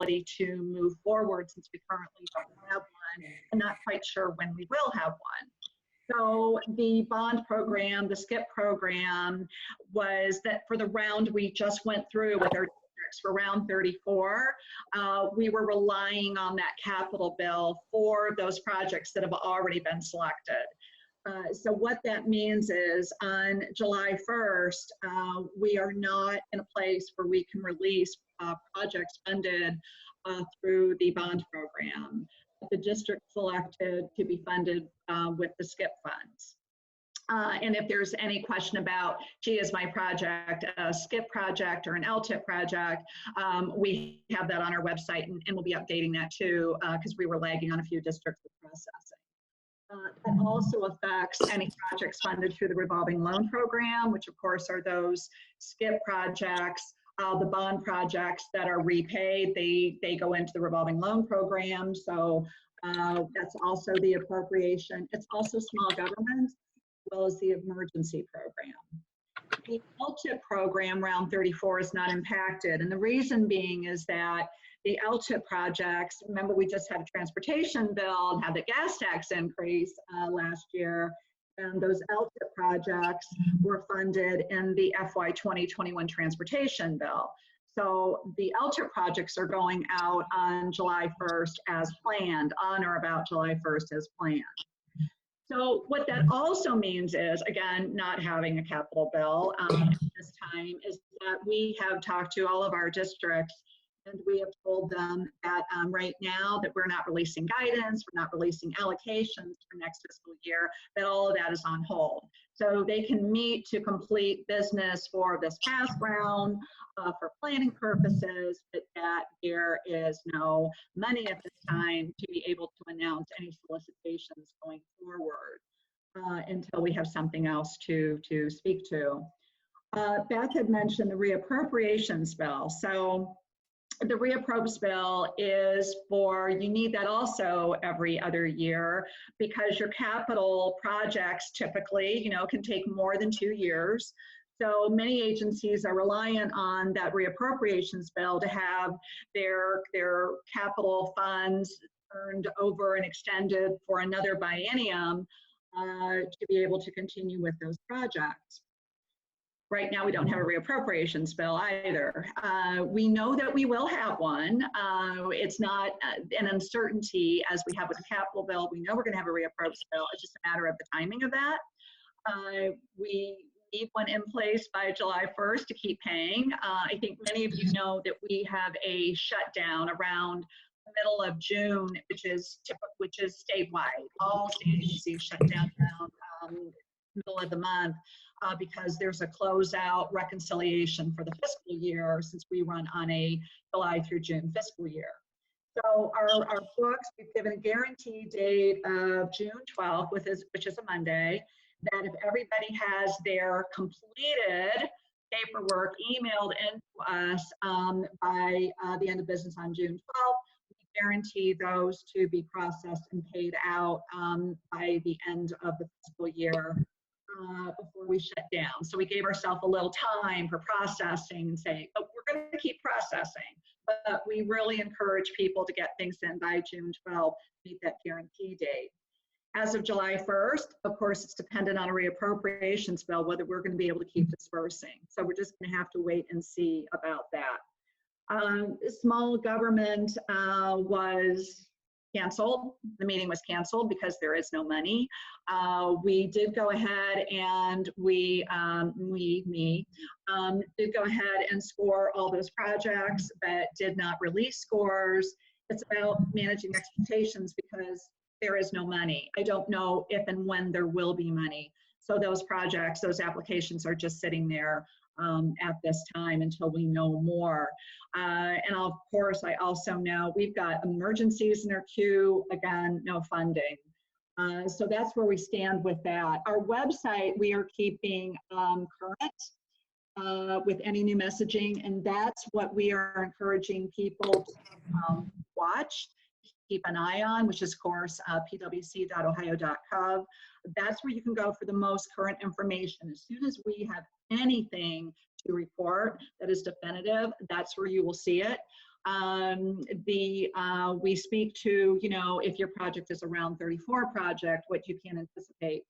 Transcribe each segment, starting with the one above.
ability to move forward since we currently don't have one and not quite sure when we will have one. So the bond program, the SCIP program, was that for the round we just went through with our districts for round 34, we were relying on that capital bill for those projects that have already been selected. So what that means is on July 1st, we are not in a place where we can release projects funded through the bond program. The district selected to be funded with the SCIP funds. And if there's any question about, gee, is my project a SCIP project or an LTIP project, we have that on our website, and we'll be updating that too, because we were lagging on a few districts with processing. That also affects any projects funded through the revolving loan program, which of course are those SCIP projects. The bond projects that are repaid, they go into the revolving loan program. So that's also the appropriation. It's also small government, as well as the emergency program. The LTIP program, round 34, is not impacted. And the reason being is that the LTIP projects, remember we just had a transportation bill and had the gas tax increase last year. And those LTIP projects were funded in the FY 2021 transportation bill. So the LTIP projects are going out on July 1st as planned, on or about July 1st as planned. So what that also means is, again, not having a capital bill at this time, is that we have talked to all of our districts, and we have told them that right now that we're not releasing guidance, we're not releasing allocations for next fiscal year, that all of that is on hold. So they can meet to complete business for this past round for planning purposes, but that there is no money at this time to be able to announce any solicitations going forward until we have something else to speak to. Beth had mentioned the reappropriations bill. So the reappropriations bill is for, you need that also every other year because your capital projects typically, can take more than 2 years. So many agencies are reliant on that reappropriations bill to have their capital funds turned over and extended for another biennium to be able to continue with those projects. Right now, we don't have a reappropriations bill either. We know that we will have one. It's not an uncertainty as we have with the capital bill. We know we're going to have a reappropriations bill. It's just a matter of the timing of that. We need one in place by July 1st to keep paying. I think many of you know that we have a shutdown around the middle of June, which is statewide. All state agencies shut down around middle of the month. Because there's a closeout reconciliation for the fiscal year since we run on a July through June fiscal year. So our books, we've given a guarantee date of June 12th, which is a Monday, that if everybody has their completed paperwork emailed in to us by the end of business on June 12th, we guarantee those to be processed and paid out by the end of the fiscal year. Before we shut down. So we gave ourselves a little time for processing and say, oh, we're going to keep processing, but we really encourage people to get things in by June 12th, meet that guarantee date. As of July 1st, of course, it's dependent on a reappropriations bill, whether we're going to be able to keep dispersing. So we're just going to have to wait and see about that. Small government was canceled. The meeting was canceled because there is no money. We did go ahead and we did go ahead and score all those projects, but did not release scores. It's about managing expectations because there is no money. I don't know if and when there will be money. So those projects, those applications are just sitting there at this time until we know more. And of course, I also know we've got emergencies in our queue, again, no funding. So that's where we stand with that. Our website, we are keeping current with any new messaging, and that's what we are encouraging people to watch, keep an eye on, which is, of course, pwc.ohio.gov. That's where you can go for the most current information. As soon as we have anything to report that is definitive, that's where you will see it. We speak to, you know, if your project is a round 34 project, what you can anticipate.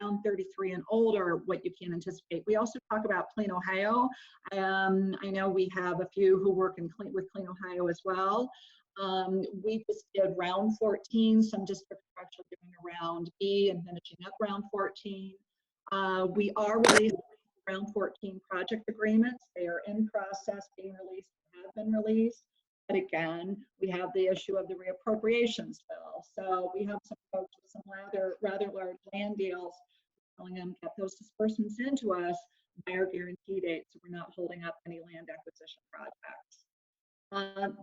Round 33 and older, what you can anticipate. We also talk about Clean Ohio. I know we have a few who work with Clean Ohio as well. We just did round 14. Some districts are actually doing a round B and finishing up round 14. We are releasing round 14 project agreements. They are in process, being released, have been released. But again, we have the issue of the reappropriations bill. So we have some folks with some rather large land deals telling them get those disbursements into us by our guarantee date, so we're not holding up any land acquisition projects.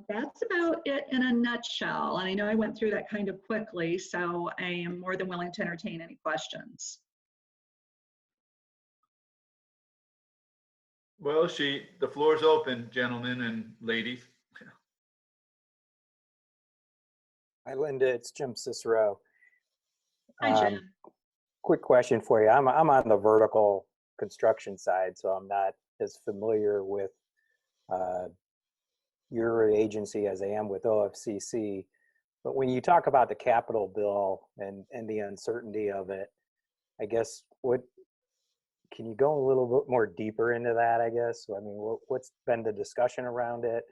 That's about it in a nutshell. And I know I went through that kind of quickly, so I am more than willing to entertain any questions. Well, the floor is open, gentlemen and ladies. Hi, Linda. It's Jim Cicero. Hi, Jim. Quick question for you. I'm on the vertical construction side, so I'm not as familiar with your agency as I am with OFCC. But when you talk about the capital bill and the uncertainty of it, I guess can you go a little bit more deeper into that, I guess? I mean, what's been the discussion around it?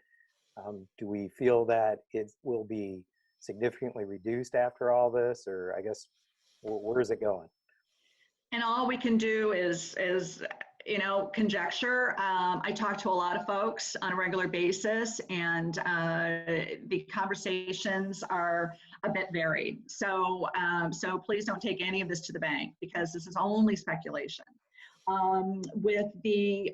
Do we feel that it will be significantly reduced after all this, or I guess, where is it going? And all we can do is you know, conjecture. I talk to a lot of folks on a regular basis, and the conversations are a bit varied. So, so please don't take any of this to the bank, because this is only speculation. With that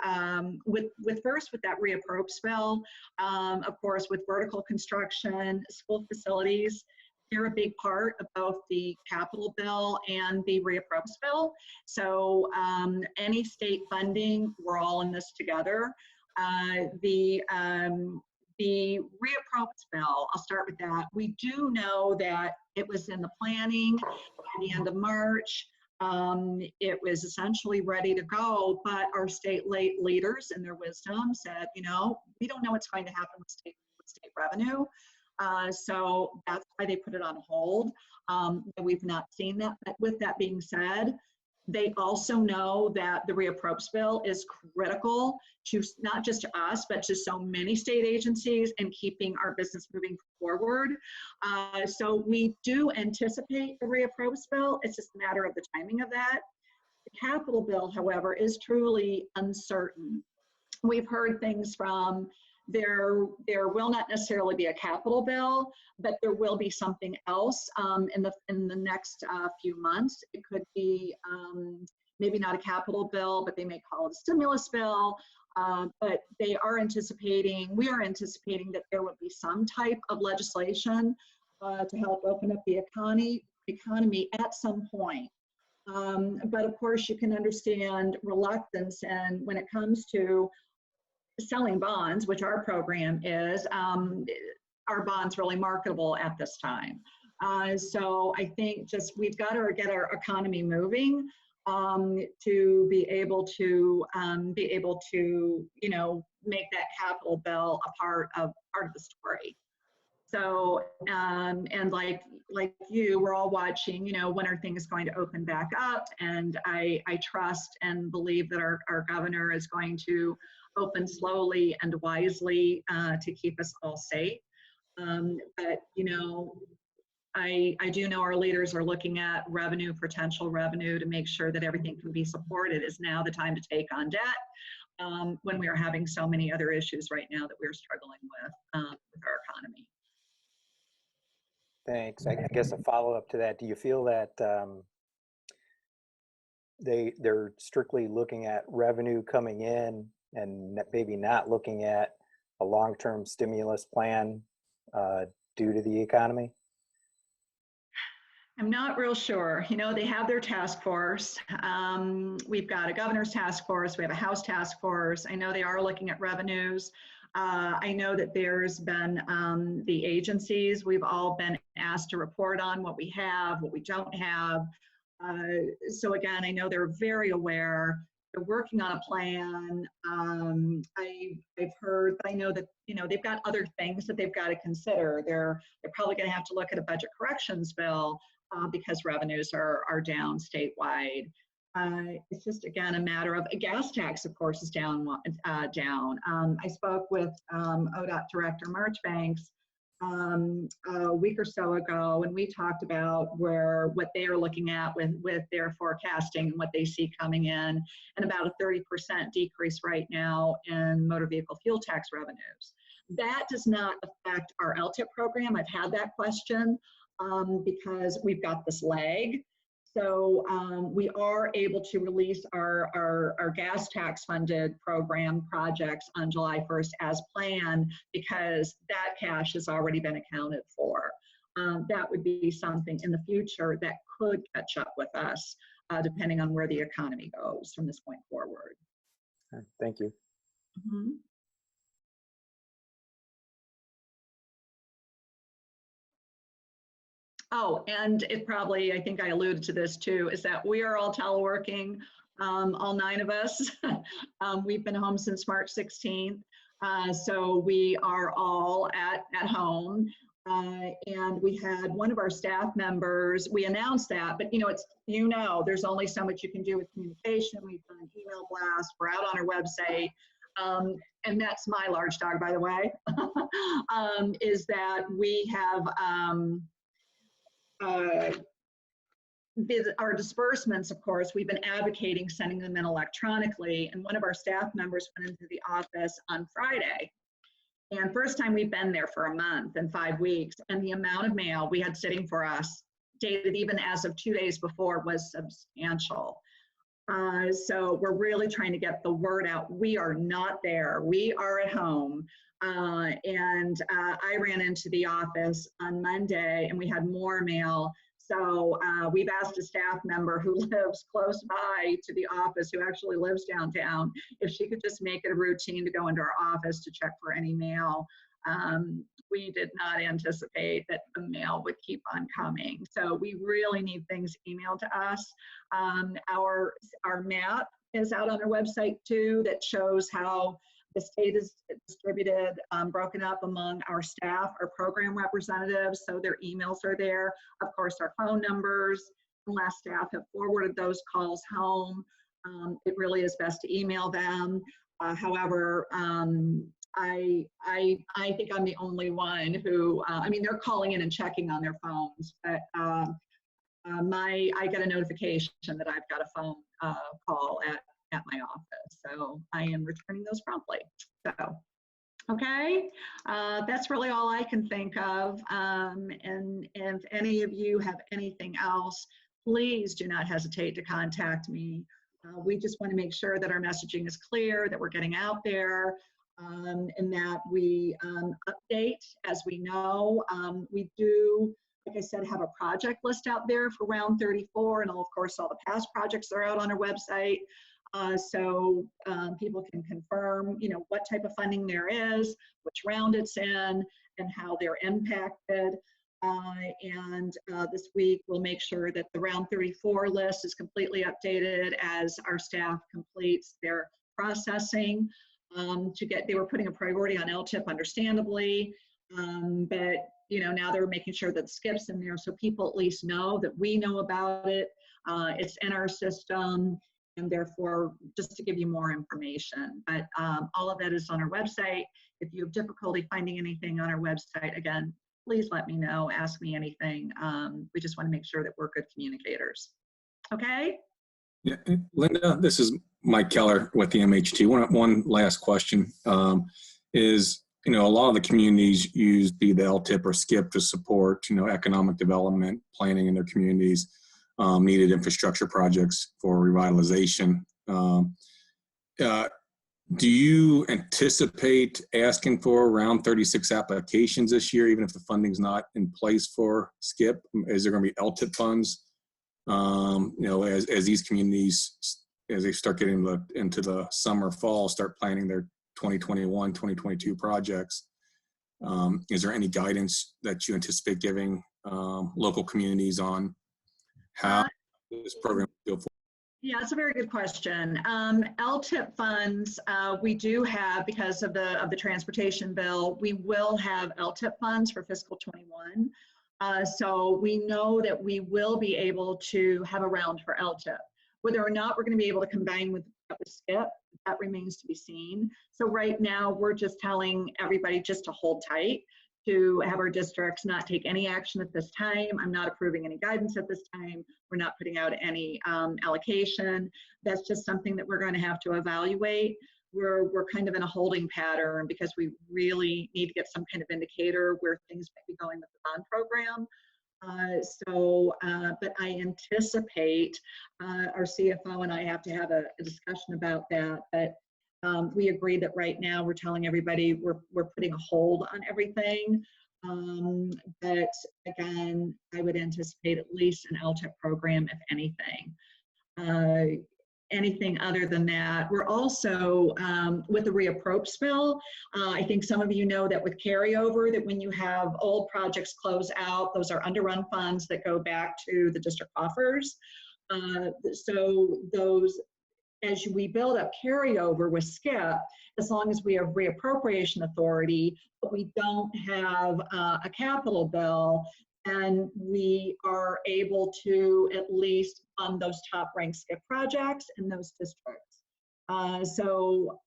reappropriations bill, of course, with vertical construction, school facilities, they're a big part of both the capital bill and the reappropriations bill. So any state funding, we're all in this together. The reappropriations bill, I'll start with that. We do know that it was in the planning by the end of March. It was essentially ready to go, but our state leaders in their wisdom said, you know, we don't know what's going to happen with state revenue. So that's why they put it on hold. We've not seen that. But with that being said, they also know that the reappropriations bill is critical to not just to us, but to so many state agencies and keeping our business moving forward. So we do anticipate the reappropriations bill. It's just a matter of the timing of that. The capital bill, however, is truly uncertain. We've heard things from there will not necessarily be a capital bill, but there will be something else in the next few months. It could be maybe not a capital bill, but they may call it a stimulus bill. But we are anticipating that there will be some type of legislation to help open up the economy at some point. But of course, you can understand reluctance, and when it comes to selling bonds, which our program is, our bonds really marketable at this time. So I think just we've got to get our economy moving to be able to you know, make that capital bill a part of the story. So and like you, we're all watching, you know, when are things going to open back up, and I trust and believe that our governor is going to open slowly and wisely to keep us all safe. But, you know, I do know our leaders are looking at potential revenue to make sure that everything can be supported. Is now the time to take on debt when we are having so many other issues right now that we're struggling with our economy. Thanks. I guess a follow-up to that, do you feel that they're strictly looking at revenue coming in and maybe not looking at a long-term stimulus plan due to the economy? I'm not real sure. You know, they have their task force. We've got a governor's task force. We have a House task force. I know they are looking at revenues. I know that there's been the agencies. We've all been asked to report on what we have, what we don't have. So again, I know they're very aware they're working on a plan. I've heard, but I know that, you know, they've got other things that they've got to consider. They're probably going to have to look at a budget corrections bill because revenues are down statewide. It's just, again, a matter of a gas tax, of course, is down. I spoke with ODOT Director Marchbanks a week or so ago, and we talked about what they are looking at with their forecasting and what they see coming in, and about a 30% decrease right now in motor vehicle fuel tax revenues. That does not affect our LTIP program. I've had that question because we've got this lag. So we are able to release our gas tax funded program projects on July 1st as planned because that cash has already been accounted for. That would be something in the future that could catch up with us depending on where the economy goes from this point forward. Thank you. Mm-hmm. Oh, and it probably, I think I alluded to this too, is that we are all teleworking, all 9 of us. We've been home since March 16th. So we are all at home. And we had one of our staff members, we announced that, but there's only so much you can do with communication. We've done email blasts, we're out on our website. And that's my large dog, by the way, is that we have, our disbursements, of course, we've been advocating sending them in electronically, and one of our staff members went into the office on Friday. And first time we've been there for a month and 5 weeks, and the amount of mail we had sitting for us, dated even as of 2 days before, was substantial. So we're really trying to get the word out. We are not there. We are at home. I ran into the office on Monday and we had more mail. So we've asked a staff member who lives close by to the office, who actually lives downtown, if she could just make it a routine to go into our office to check for any mail. We did not anticipate that the mail would keep on coming. So we really need things emailed to us. Our map is out on our website too, that shows how the state is distributed, broken up among our staff, our program representatives, so their emails are there. Of course, our phone numbers, unless staff have forwarded those calls home. It really is best to email them. However, I think I'm the only one who, they're calling in and checking on their phones, but I get a notification that I've got a phone call at my office. So I am returning those promptly. So, okay, that's really all I can think of. And if any of you have anything else, please do not hesitate to contact me. We just want to make sure that our messaging is clear, that we're getting out there, and that we update as we know. We do, like I said, have a project list out there for round 34, and of course all the past projects are out on our website. So people can confirm, what type of funding there is, which round it's in, and how they're impacted. This week we'll make sure that the round 34 list is completely updated as our staff completes their processing. They were putting a priority on LTIP, understandably, but now they're making sure that SCIP's in there so people at least know that we know about it. It's in our system, and therefore, just to give you more information. But all of that is on our website. If you have difficulty finding anything on our website, again, please let me know, ask me anything. We just want to make sure that we're good communicators. Okay? Yeah, Linda, this is Mike Keller with the MHT. One last question is, a lot of the communities use the LTIP or SCIP to support, economic development, planning in their communities, needed infrastructure projects for revitalization. Do you anticipate asking for around 36 applications this year, even if the funding's not in place for SCIP? Is there going to be LTIP funds? As these communities, as they start getting into the summer, fall, start planning their 2021, 2022 projects, is there any guidance that you anticipate giving local communities on how this program will go forward? Yeah, it's a very good question. LTIP funds, we do have, because of the transportation bill, we will have LTIP funds for fiscal 21. So we know that we will be able to have a round for LTIP. Whether or not we're going to be able to combine with SCIP, that remains to be seen. So right now, we're just telling everybody just to hold tight, to have our districts not take any action at this time. I'm not approving any guidance at this time. We're not putting out any allocation. That's just something that we're going to have to evaluate. We're kind of in a holding pattern because we really need to get some kind of indicator where things might be going with the bond program. But I anticipate our CFO and I have to have a discussion about that. But we agree that right now we're telling everybody we're putting a hold on everything. But again, I would anticipate at least an LTIP program, if anything. Anything other than that. We're also, with the reappropriations bill, I think some of you know that with carryover, that when you have old projects close out, those are underrun funds that go back to the district coffers. So those, as we build up carryover with SCIP, as long as we have reappropriation authority, but we don't have a capital bill, and we are able to at least fund those top ranked SCIP projects in those districts. So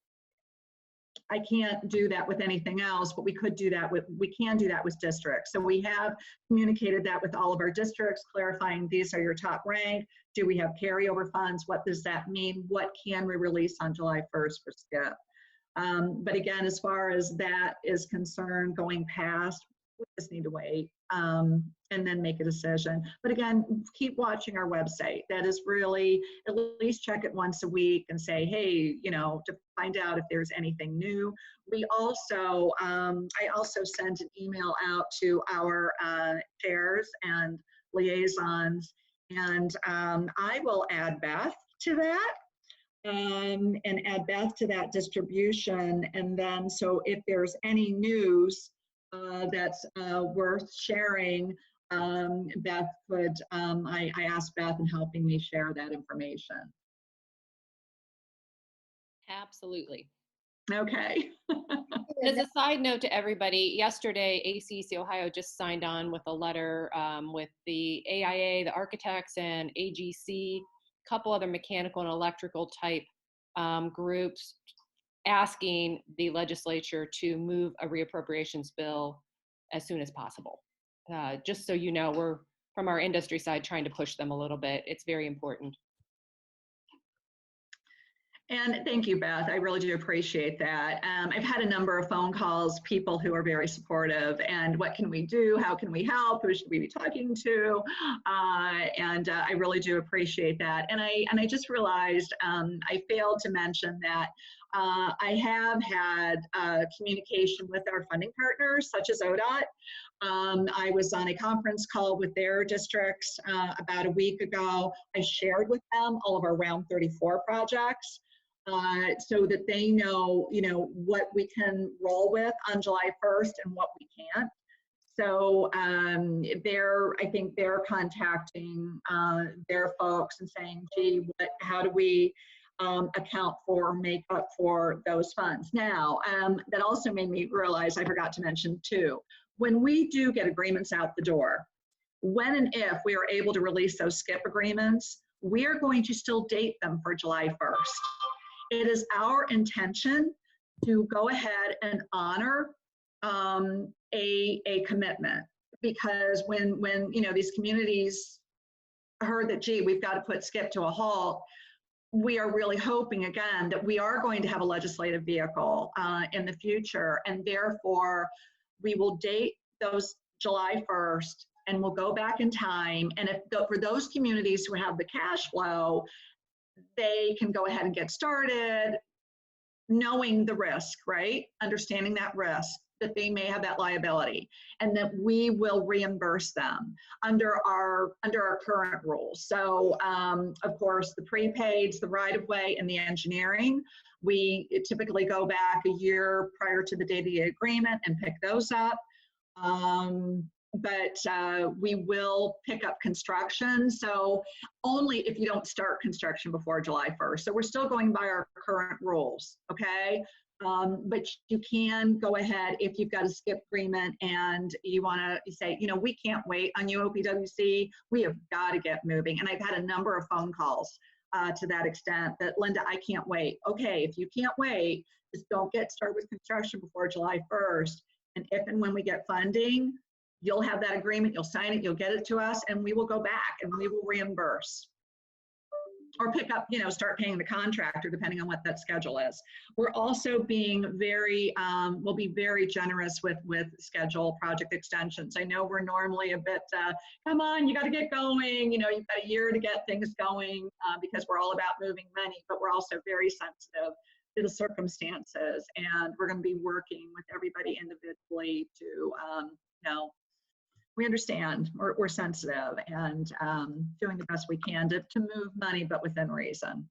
I can't do that with anything else, but we can do that with districts. So we have communicated that with all of our districts, clarifying these are your top ranked. Do we have carryover funds? What does that mean? What can we release on July 1st for SCIP? But again, as far as that is concerned, going past, we just need to wait and then make a decision. But again, keep watching our website. That is really, at least check it once a week and say, hey, you know, to find out if there's anything new. We also, I also sent an email out to our chairs and liaisons, and I will add Beth to that. And add Beth to that distribution. And then, so if there's any news that's worth sharing, Beth could, I asked Beth in helping me share that information. Absolutely. Okay. As a side note to everybody, yesterday ACC Ohio just signed on with a letter with the AIA, the architects, and AGC, a couple other mechanical and electrical type groups, asking the legislature to move a reappropriations bill as soon as possible. Just so you know, we're, from our industry side, trying to push them a little bit. It's very important. And thank you, Beth. I really do appreciate that. I've had a number of phone calls, people who are very supportive, and what can we do? How can we help? Who should we be talking to? And I really do appreciate that. And I just realized I failed to mention that I have had communication with our funding partners, such as ODOT. I was on a conference call with their districts about a week ago. I shared with them all of our Round 34 projects. So that they know, you know, what we can roll with on July 1st and what we can't. So I think they're contacting their folks and saying, gee, how do we account for, make up for those funds? Now, that also made me realize, I forgot to mention too, when we do get agreements out the door, when and if we are able to release those SCIP agreements, we are going to still date them for July 1st. It is our intention to go ahead and honor a commitment, because when you know, these communities heard that, gee, we've got to put SCIP to a halt, we are really hoping again that we are going to have a legislative vehicle in the future, and therefore we will date those July 1st, and we'll go back in time. And if for those communities who have the cash flow, they can go ahead and get started, knowing the risk, right? Understanding that risk, that they may have that liability, and that we will reimburse them under our current rules. So of course, the prepaids, the right-of-way, and the engineering, we typically go back a year prior to the date of the agreement and pick those up. we will pick up construction. So only if you don't start construction before July 1st. So we're still going by our current rules, okay? But you can go ahead if you've got a skip agreement and you want to say, you know, we can't wait on you, OPWC. We have got to get moving. And I've had a number of phone calls to that extent that, Linda, I can't wait. Okay, if you can't wait, just don't get started with construction before July 1st. And if and when we get funding, you'll have that agreement, you'll sign it, you'll get it to us, and we will go back and we will reimburse. Or pick up, you know, start paying the contractor depending on what that schedule is. We're also being very, we'll be very generous with schedule project extensions. I know we're normally a bit, come on, you got to get going. You know, you've got a year to get things going because we're all about moving money, but we're also very sensitive to the circumstances. And we're going to be working with everybody individually to, you know, we understand, we're sensitive and doing the best we can to move money, but within reason.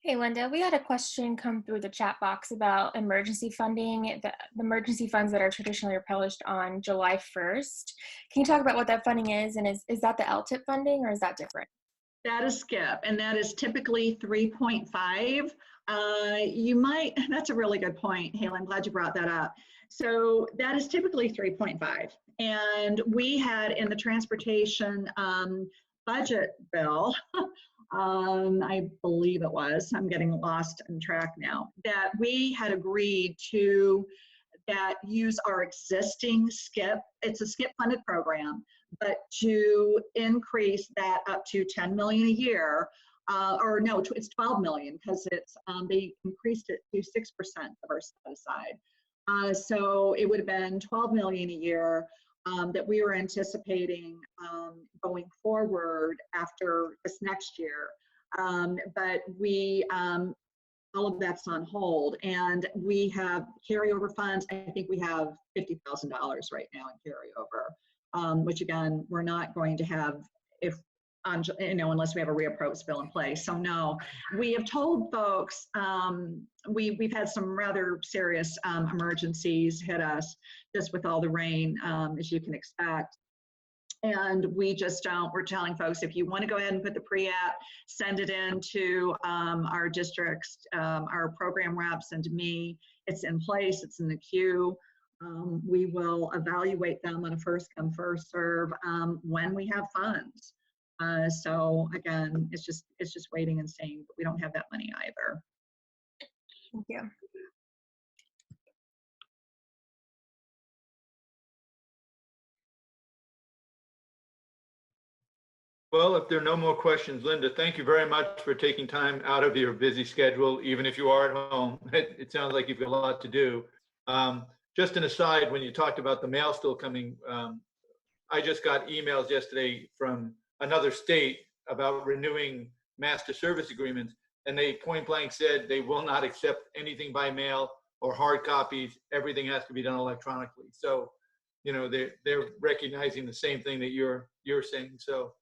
Hey, Linda, we had a question come through the chat box about emergency funding, the emergency funds that are traditionally published on July 1st. Can you talk about what that funding is? And is that the LTIP funding or is that different? That is SCIP, and that is typically 3.5. You might, that's a really good point, Haley, I'm glad you brought that up. So that is typically 3.5. And we had in the transportation budget bill, I believe it was, I'm getting lost in track now, that we had agreed to use our existing SCIP, it's a SCIP funded program, but to increase that up to 10 million a year, or no, it's 12 million because it's they increased it to 6% of our set aside. So it would have been 12 million a year that we were anticipating going forward after this next year. But we, all of that's on hold, and we have carryover funds. I think we have $50,000 right now in carryover, which again, we're not going to have if you know, unless we have a reapproach bill in place. So no, we have told folks, we've had some rather serious emergencies hit us just with all the rain, as you can expect. And we just don't, we're telling folks, if you want to go ahead and put the pre-app, send it in to our districts, our program reps, and to me. It's in place, it's in the queue. We will evaluate them on a first come, first serve when we have funds. So again, it's just waiting and seeing, but we don't have that money either. Thank you. Well, if there are no more questions, Linda, thank you very much for taking time out of your busy schedule, even if you are at home. It sounds like you've got a lot to do. Just an aside, when you talked about the mail still coming, I just got emails yesterday from another state about renewing master service agreements, and they point blank said they will not accept anything by mail or hard copies. Everything has to be done electronically. So, you know, they're recognizing the same thing that you're saying. So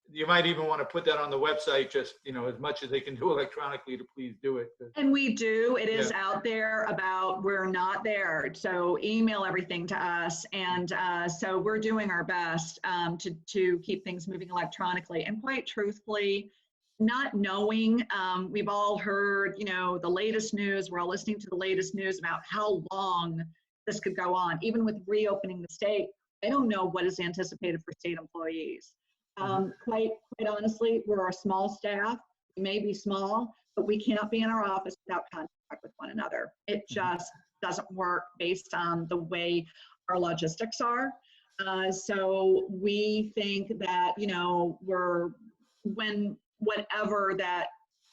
you might even want to put that on the website, just, you know, as much as they can do electronically, to please do it. And we do, it is out there about we're not there. So email everything to us. And so we're doing our best to keep things moving electronically. And quite truthfully, not knowing, we've all heard, you know, the latest news, we're all listening to the latest news about how long this could go on. Even with reopening the state, I don't know what is anticipated for state employees. Quite honestly, we're a small staff. We may be small, but we cannot be in our office without contact with one another. It just doesn't work based on the way our logistics are. So we think that, you know,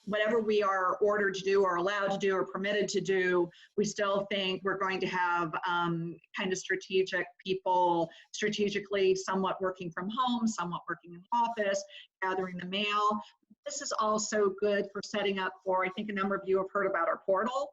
whatever we are ordered to do or allowed to do or permitted to do, we still think we're going to have kind of strategic people, strategically somewhat working from home, somewhat working in the office, gathering the mail. This is also good for setting up for, I think a number of you have heard about our portal.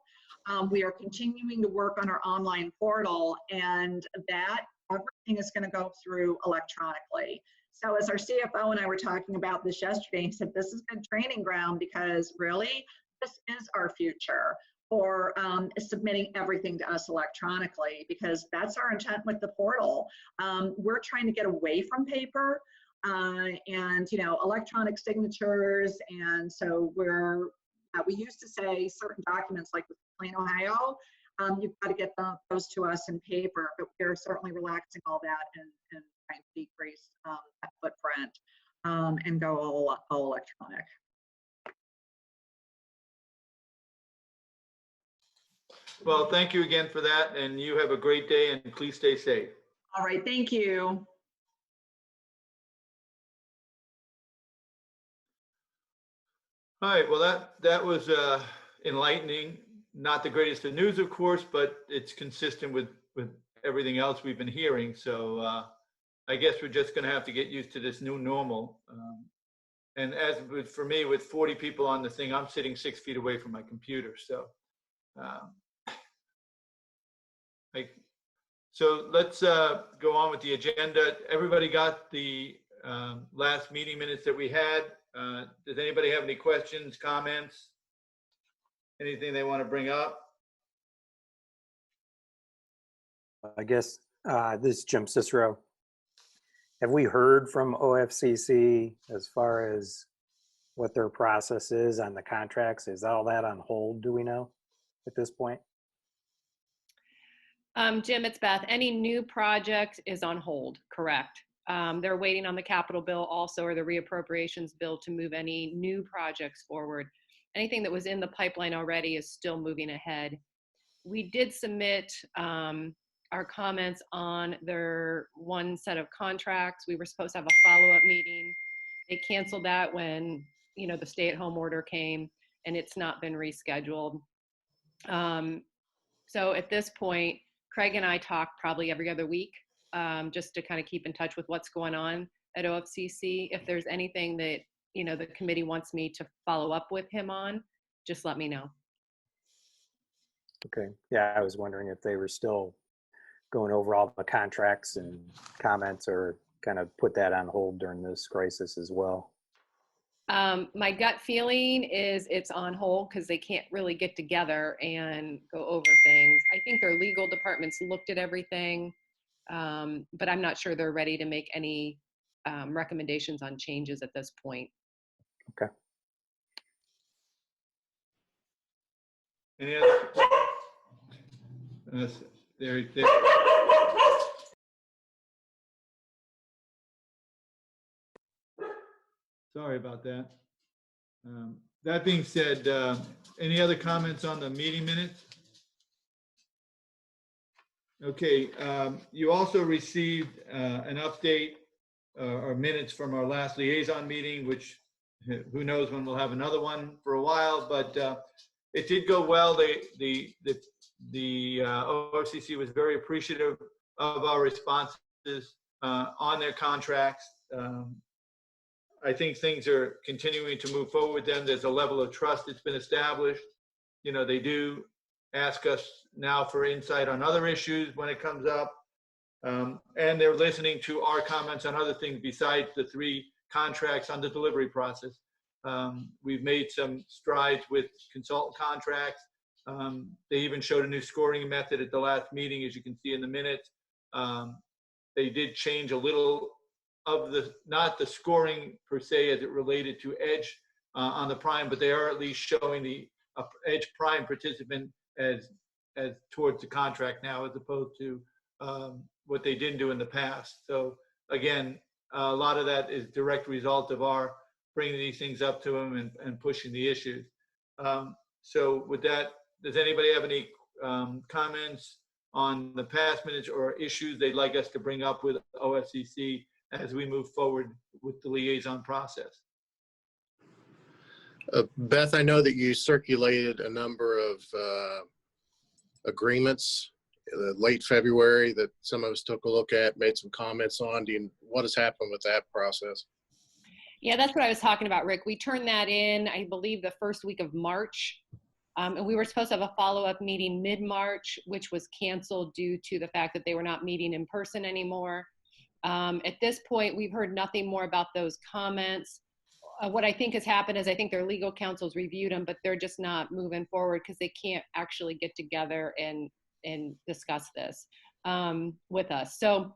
We are continuing to work on our online portal, and that everything is going to go through electronically. So as our CFO and I were talking about this yesterday, he said, this is a good training ground because really, this is our future. for submitting everything to us electronically, because that's our intent with the portal. We're trying to get away from paper and, you know, electronic signatures. And so we used to say certain documents like with Plain Ohio, you've got to get those to us in paper, but we're certainly relaxing all that and trying to decrease that footprint and go all electronic. Well, thank you again for that, and you have a great day, and please stay safe. All right, thank you. All right, well, that was enlightening. Not the greatest of news, of course, but it's consistent with everything else we've been hearing. So I guess we're just going to have to get used to this new normal. And as for me, with 40 people on the thing, I'm sitting 6 feet away from my computer. So so let's go on with the agenda. Everybody got the last meeting minutes that we had. Does anybody have any questions, comments, anything they want to bring up? I guess this is Jim Cicero. Have we heard from OFCC as far as what their process is on the contracts? Is all that on hold, do we know at this point? Jim, it's Beth. Any new project is on hold, correct? They're waiting on the capital bill also, or the reappropriations bill, to move any new projects forward. Anything that was in the pipeline already is still moving ahead. We did submit our comments on their one set of contracts. We were supposed to have a follow-up meeting. They canceled that when, you know, the stay-at-home order came, and it's not been rescheduled. So at this point, Craig and I talk probably every other week, just to kind of keep in touch with what's going on at OFCC. If there's anything that, you know, the committee wants me to follow up with him on, just let me know. Okay. Yeah, I was wondering if they were still going over all the contracts and comments, or kind of put that on hold during this crisis as well. My gut feeling is it's on hold because they can't really get together and go over things. I think their legal departments looked at everything, but I'm not sure they're ready to make any recommendations on changes at this point. Okay. Any other? There. Sorry about that. That being said, any other comments on the meeting minutes? Okay, you also received an update or minutes from our last liaison meeting, which who knows when we'll have another one for a while, but it did go well. The OFCC was very appreciative of our responses on their contracts. I think things are continuing to move forward with them. There's a level of trust that's been established. You know, they do ask us now for insight on other issues when it comes up. And they're listening to our comments on other things besides the 3 contracts on the delivery process. We've made some strides with consultant contracts. They even showed a new scoring method at the last meeting, as you can see in the minutes. They did change a little of not the scoring per se as it related to Edge on the Prime, but they are at least showing the Edge Prime participant as towards the contract now, as opposed to what they didn't do in the past. So again, a lot of that is direct result of our bringing these things up to them and pushing the issues. So with that, does anybody have any comments on the past minutes or issues they'd like us to bring up with OFCC as we move forward with the liaison process? Beth, I know that you circulated a number of agreements late February that some of us took a look at, made some comments on. What has happened with that process? Yeah, that's what I was talking about, Rick. We turned that in, I believe, the first week of March. And we were supposed to have a follow-up meeting mid-March, which was canceled due to the fact that they were not meeting in person anymore. At this point, we've heard nothing more about those comments. what I think has happened is I think their legal counsels reviewed them, but they're just not moving forward because they can't actually get together and discuss this with us. So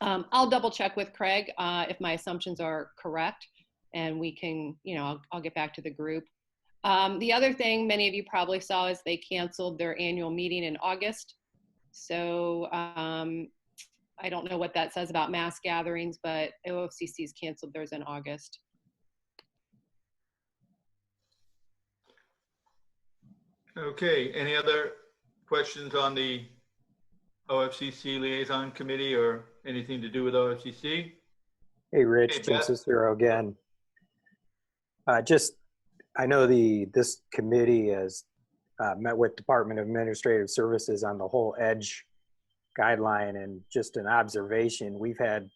I'll double check with Craig if my assumptions are correct, and we can, I'll get back to the group. The other thing many of you probably saw is they canceled their annual meeting in August. So I don't know what that says about mass gatherings, but OFCC's canceled theirs in August. Okay, any other questions on the OFCC Liaison Committee or anything to do with OFCC? Hey, Rich, Hey, Jim Beth. Cicero again. I know this committee has met with Department of Administrative Services on the whole EDGE guideline, and just an observation, we've had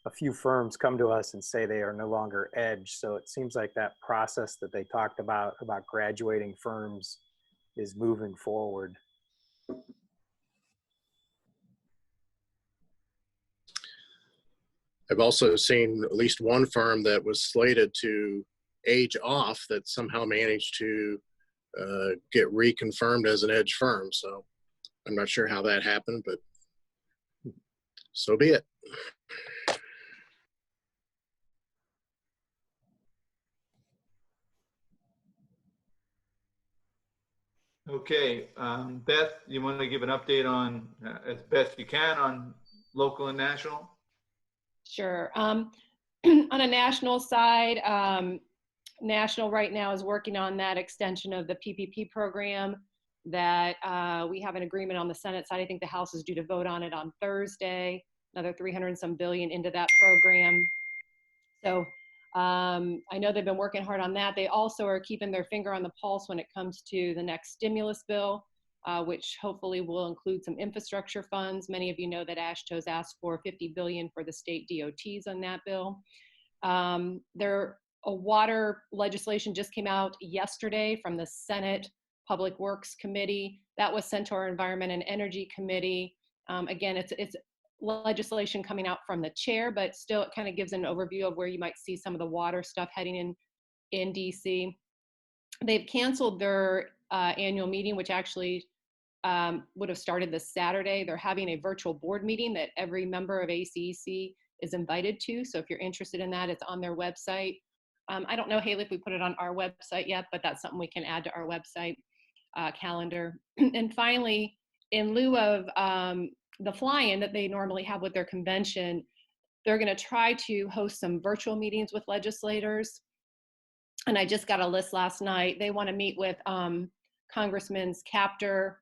a few firms come to us and say they are no longer EDGE. So it seems like that process that they talked about graduating firms is moving forward. I've also seen at least one firm that was slated to age off that somehow managed to get reconfirmed as an EDGE firm. So I'm not sure how that happened, but so be it. Okay, Beth, you want to give an update on, as best you can, on local and national? Sure. On a national side, National right now is working on that extension of the PPP program that we have an agreement on the Senate side. I think the House is due to vote on it on Thursday, another 300 and some billion into that program. So I know they've been working hard on that. They also are keeping their finger on the pulse when it comes to the next stimulus bill, which hopefully will include some infrastructure funds. Many of you know that AASHTO's asked for $50 billion for the state DOTs on that bill. A water legislation just came out yesterday from the Senate Public Works Committee. That was sent to our Environment and Energy Committee. Again, it's legislation coming out from the chair, but still it kind of gives an overview of where you might see some of the water stuff heading in DC. They've canceled their annual meeting, which actually would have started this Saturday. They're having a virtual board meeting that every member of ACEC is invited to. So if you're interested in that, it's on their website. I don't know, Haley, if we put it on our website yet, but that's something we can add to our website calendar. And finally, in lieu of the fly-in that they normally have with their convention, they're going to try to host some virtual meetings with legislators. And I just got a list last night. They want to meet with Congresswoman Kaptur,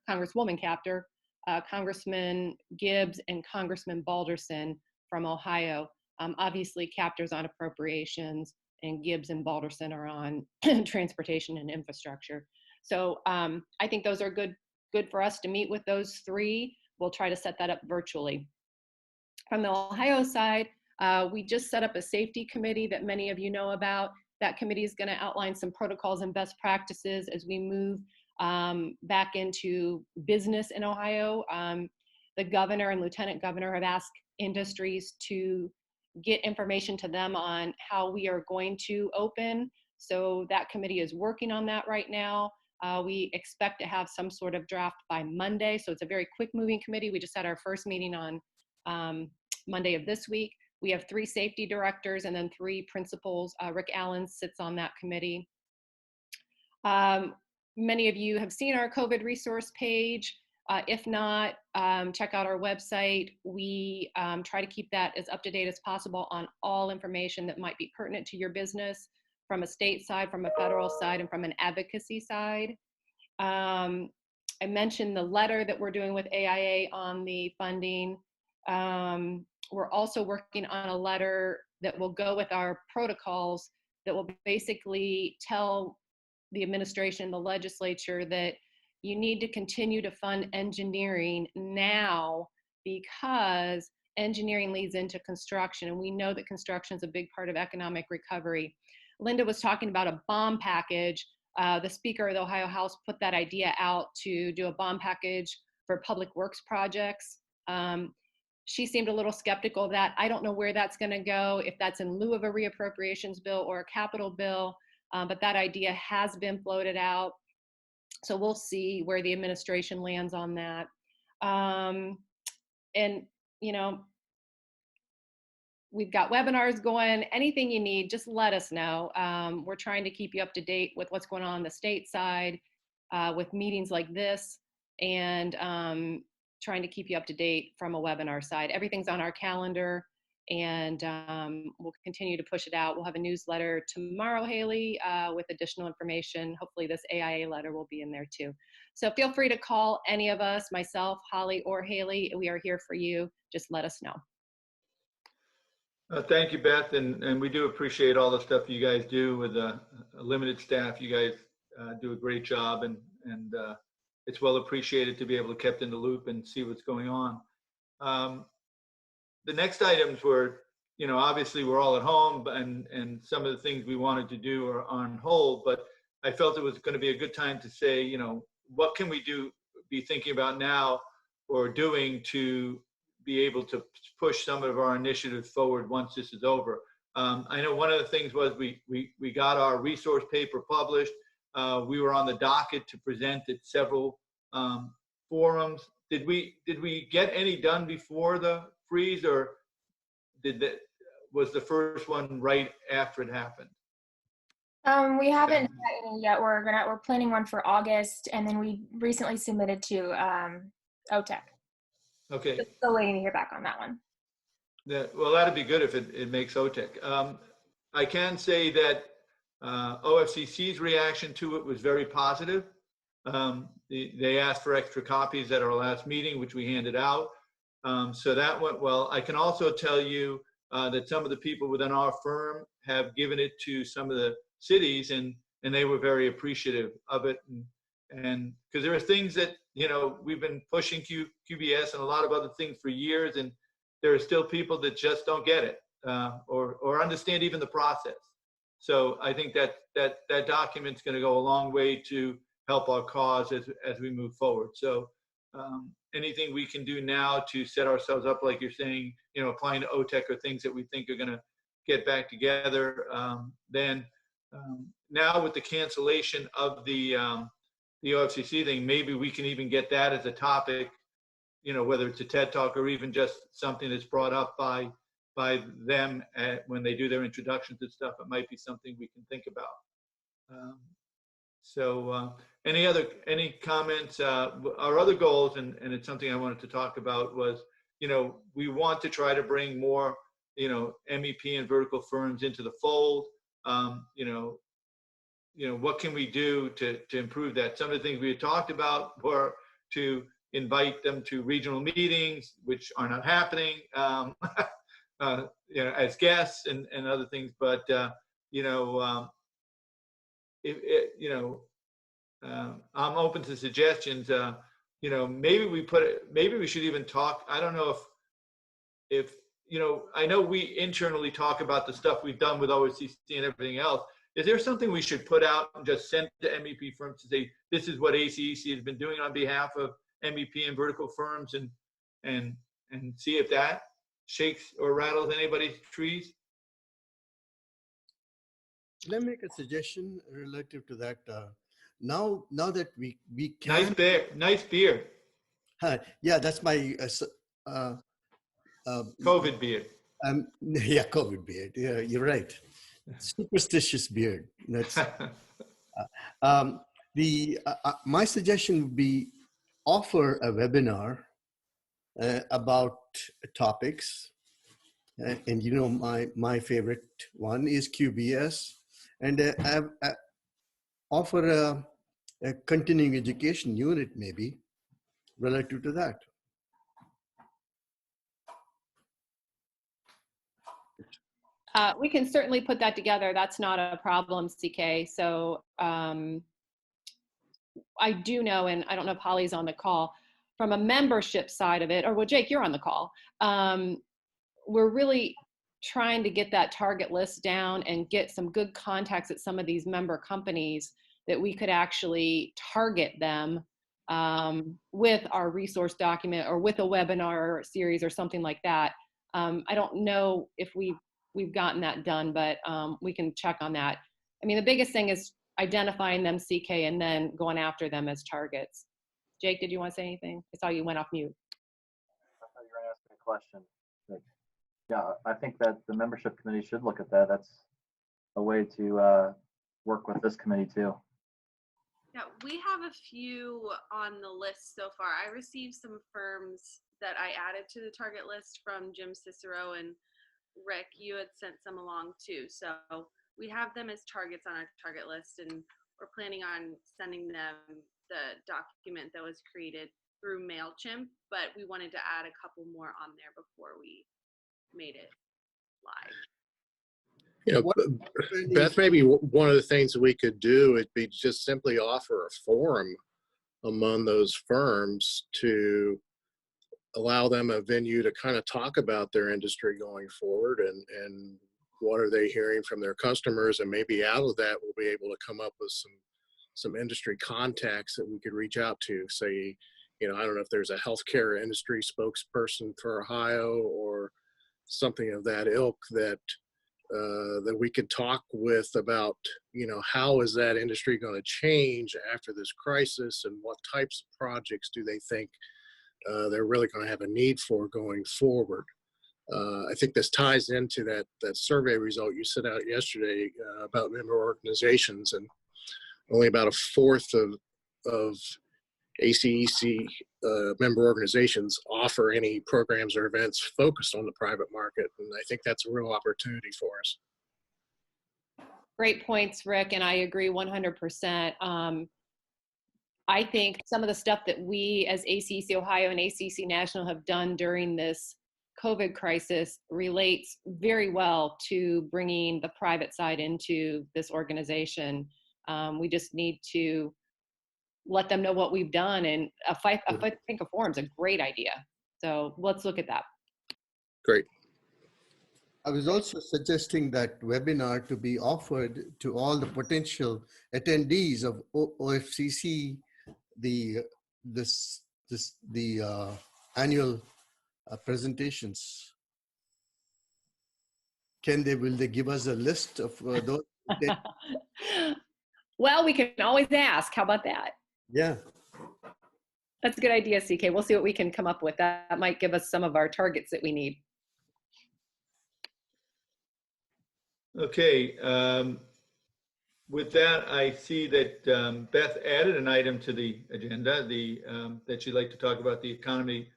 Congressman Gibbs, and Congressman Balderson from Ohio. Obviously, Kaptur's on appropriations, and Gibbs and Balderson are on transportation and infrastructure. So I think those are good for us to meet with those three. We'll try to set that up virtually. From the Ohio side, we just set up a safety committee that many of you know about. That committee is going to outline some protocols and best practices as we move back into business in Ohio. The governor and lieutenant governor have asked industries to get information to them on how we are going to open. So that committee is working on that right now. We expect to have some sort of draft by Monday. So it's a very quick moving committee. We just had our first meeting on Monday of this week. We have 3 safety directors and then 3 principals. Rick Allen sits on that committee. Many of you have seen our COVID resource page. If not, check out our website. We try to keep that as up to date as possible on all information that might be pertinent to your business from a state side, from a federal side, and from an advocacy side. I mentioned the letter that we're doing with AIA on the funding. We're also working on a letter that will go with our protocols that will basically tell the administration, the legislature, that you need to continue to fund engineering now because engineering leads into construction, and we know that construction is a big part of economic recovery. Linda was talking about a bomb package. The Speaker of the Ohio House put that idea out to do a bomb package for public works projects. She seemed a little skeptical of that. I don't know where that's going to go, if that's in lieu of a reappropriations bill or a capital bill, but that idea has been floated out. So we'll see where the administration lands on that. And, you know, we've got webinars going. Anything you need, just let us know. We're trying to keep you up to date with what's going on the state side, with meetings like this, and trying to keep you up to date from a webinar side. Everything's on our calendar, and we'll continue to push it out. We'll have a newsletter tomorrow, Haley, with additional information. Hopefully this AIA letter will be in there too. So feel free to call any of us, myself, Holly, or Haley. We are here for you. Just let us know. Thank you, Beth, and we do appreciate all the stuff you guys do with a limited staff. You guys do a great job, and it's well appreciated to be able to kept in the loop and see what's going on. The next items were, you know, obviously we're all at home, and some of the things we wanted to do are on hold, but I felt it was going to be a good time to say, you know, what can we be thinking about now or doing to be able to push some of our initiatives forward once this is over. I know one of the things was we got our resource paper published. We were on the docket to present at several forums. Did we get any done before the freeze, or was the first one right after it happened? We haven't had any yet. We're planning one for August, and then we recently submitted to OTEC. Okay. Still waiting to hear back on that one. Well, that'd be good if it makes OTEC. I can say that OFCC's reaction to it was very positive. They asked for extra copies at our last meeting, which we handed out. So that went well. I can also tell you that some of the people within our firm have given it to some of the cities, and they were very appreciative of it. And because there are things that, you know, we've been pushing QBS and a lot of other things for years, and there are still people that just don't get it or understand even the process. So I think that document's going to go a long way to help our cause as we move forward. So anything we can do now to set ourselves up, like you're saying, you know, applying to OTEC or things that we think are going to get back together. Then now with the cancellation of the OFCC thing, maybe we can even get that as a topic, you know, whether it's a TED Talk or even just something that's brought up by them when they do their introductions and stuff. It might be something we can think about. Any comments? Our other goals, and it's something I wanted to talk about, was, you know, we want to try to bring more, you know, MEP and vertical firms into the fold. You know, what can we do to improve that? Some of the things we had talked about were to invite them to regional meetings, which are not happening, you know, as guests and other things. But you know, I'm open to suggestions. You know, maybe we should even talk. I don't know if you know, I know we internally talk about the stuff we've done with OFCC and everything else. Is there something we should put out and just send to MEP firms to say, this is what ACEC has been doing on behalf of MEP and vertical firms, and see if that shakes or rattles anybody's trees? Let me make a suggestion relative to that. Now that we can. Nice beard. Yeah, that's my COVID beard. Yeah, COVID beard. Yeah, you're right. Superstitious beard. That's my suggestion would be offer a webinar about topics, and you know, my favorite one is QBS, and offer a continuing education unit maybe relative to that. We can certainly put that together. That's not a problem, CK. So I do know, and I don't know if Holly's on the call, from a membership side of it, or well, Jake, you're on the call. We're really trying to get that target list down and get some good contacts at some of these member companies that we could actually target them with our resource document or with a webinar series or something like that. I don't know if we've gotten that done, but we can check on that. I mean, the biggest thing is identifying them, CK, and then going after them as targets. Jake, did you want to say anything? I saw you went off mute. I thought you were going to ask me a question. But yeah, I think that the membership committee should look at that. That's a way to work with this committee too. Yeah, we have a few on the list so far. I received some firms that I added to the target list from Jim Cicero, and Rick, you had sent some along too. So we have them as targets on our target list, and we're planning on sending them the document that was created through MailChimp, but we wanted to add a couple more on there before we made it live. You know, Beth, maybe one of the things that we could do would be just simply offer a forum among those firms to allow them a venue to kind of talk about their industry going forward and what are they hearing from their customers, and maybe out of that we'll be able to come up with some industry contacts that we could reach out to. Say, you know, I don't know if there's a healthcare industry spokesperson for Ohio or something of that ilk that that we could talk with about, you know, how is that industry going to change after this crisis, and what types of projects do they think they're really going to have a need for going forward. I think this ties into that survey result you sent out yesterday about member organizations, and only about a fourth of ACEC member organizations offer any programs or events focused on the private market. And I think that's a real opportunity for us. Great points, Rick, and I agree 100%. I think some of the stuff that we as ACEC Ohio and ACEC National have done during this COVID crisis relates very well to bringing the private side into this organization. We just need to let them know what we've done, and I think a forum's a great idea. So let's look at that. Great. I was also suggesting that webinar to be offered to all the potential attendees of OFCC, the annual presentations. Will they give us a list of those? Well, we can always ask. How about that? Yeah. That's a good idea, CK. We'll see what we can come up with. That might give us some of our targets that we need. Okay. With that, I see that Beth added an item to the agenda, that she'd like to talk about the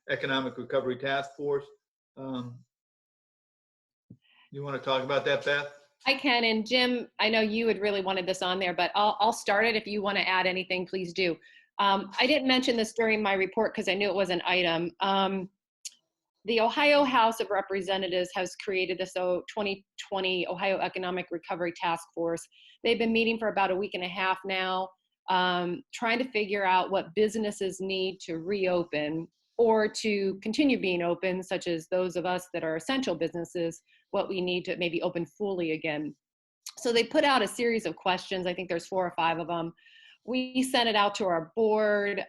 Economic Recovery Task Force. You want to talk about that, Beth? I can, and Jim, I know you had really wanted this on there, but I'll start it. If you want to add anything, please do. I didn't mention this during my report because I knew it was an item. The Ohio House of Representatives has created this 2020 Ohio Economic Recovery Task Force. They've been meeting for about a week and a half now, trying to figure out what businesses need to reopen or to continue being open, such as those of us that are essential businesses, what we need to maybe open fully again. So they put out a series of questions. I think there's 4 or 5 of them. We sent it out to our board.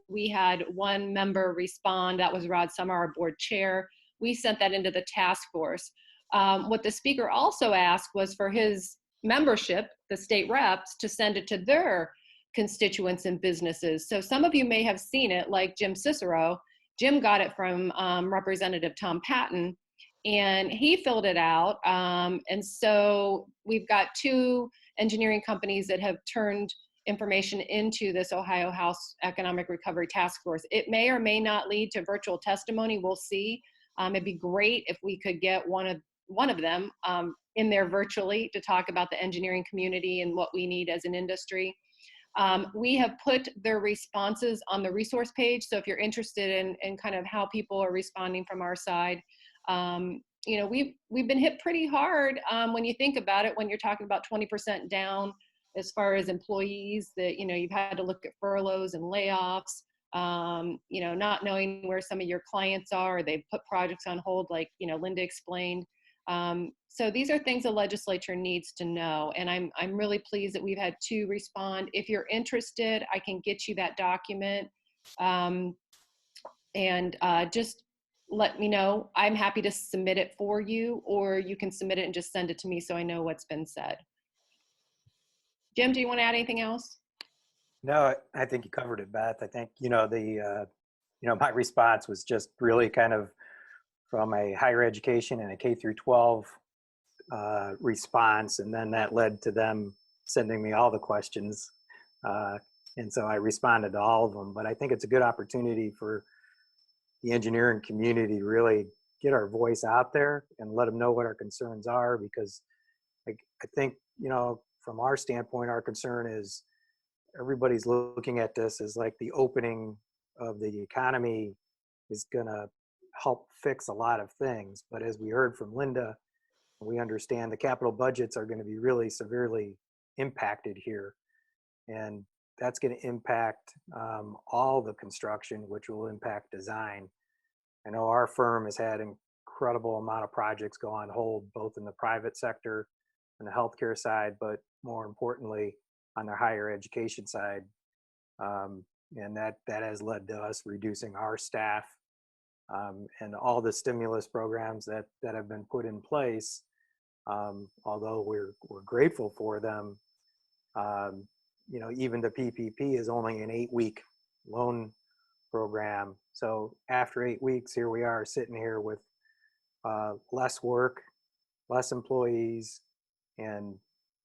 We had one member respond. That was Rod Summer, our board chair. We sent that into the task force. What the speaker also asked was for his membership, the state reps, to send it to their constituents and businesses. So some of you may have seen it, like Jim Cicero. Jim got it from Representative Tom Patton, and he filled it out. And so we've got 2 engineering companies that have turned information into this Ohio House Economic Recovery Task Force. It may or may not lead to virtual testimony. We'll see. It'd be great if we could get one of them in there virtually to talk about the engineering community and what we need as an industry. We have put their responses on the resource page. So if you're interested in kind of how people are responding from our side, you know, we've been hit pretty hard when you think about it, when you're talking about 20% down as far as employees, that, you know, you've had to look at furloughs and layoffs, you know, not knowing where some of your clients are, or they've put projects on hold, like, you know, Linda explained. So these are things the legislature needs to know. And I'm really pleased that we've had 2 respond. If you're interested, I can get you that document. Just let me know. I'm happy to submit it for you, or you can submit it and just send it to me so I know what's been said. Jim, do you want to add anything else? No, I think you covered it, Beth. I think, my response was just really kind of from a higher education and a K through 12 response. And then that led to them sending me all the questions. And so I responded to all of them. But I think it's a good opportunity for the engineering community to really get our voice out there and let them know what our concerns are. Because I think, from our standpoint, our concern is everybody's looking at this as like the opening of the economy is going to help fix a lot of things. But as we heard from Linda, we understand the capital budgets are going to be really severely impacted here. And that's going to impact all the construction, which will impact design. I know our firm has had an incredible amount of projects go on hold, both in the private sector and the healthcare side, but more importantly, on the higher education side. And that has led to us reducing our staff, and all the stimulus programs that have been put in place. Although we're grateful for them, even the PPP is only an 8-week loan program. So after 8 weeks, here we are sitting here with less work, less employees, and